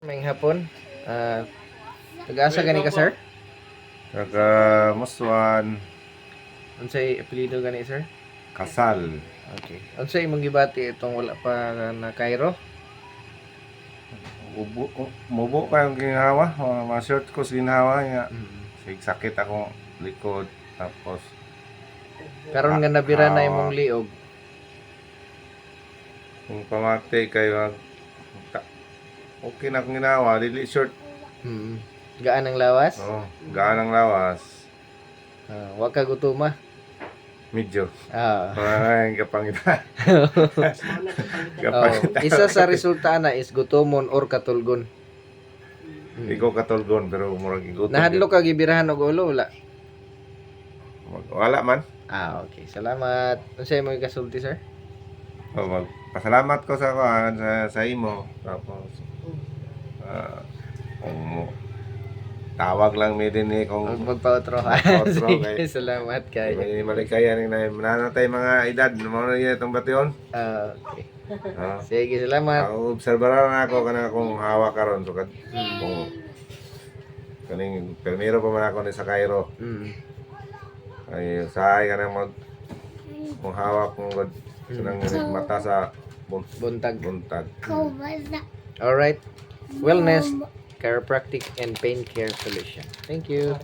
May hapon. Nag-asa gani ka, sir? Taga Muswan, Unsay apelyido gani, sir? Kasal. Okay. Unsay imong gibati itong wala pa na Cairo? Mubo kayong ginhawa, mga short ko sa ginhawa niya. Mm. Sakit akong likod, tapos Karon nga nabira na imong liog. kung pamati kayo, okay na akong ginhawa, dili short. Mm. Gaan ang lawas? Gaan ang lawas, Wa ka gutuma. medyo. Ah. Ay, kapangitan. Oh, isa sa resulta na is gutomon or katulgon. Ikaw katulgon, pero murag igutom. Nahadlo ka gibirahan og ulo wala? Wala man. Okay. Salamat. Unsay imong kasulti, sir? Magpasalamat ko sa kuan sa imo. Tapos kung tawag lang mi din Huwag kung magpa-outro ha. Magpa-outro, Sige, kay- salamat kayo. may maligaya ning nanatay mga edad mo na yun itong bation. Okay. Ah, Sige, salamat. ako obserbaran na ako kana kung hawak karon so kung kaning primero pa man ako ni sa Cairo Mm. ay usahay ka na kung hawak mo sunang mata sa Buntag. buntag. Alright. Wellness, chiropractic, and pain care solution. Thank you.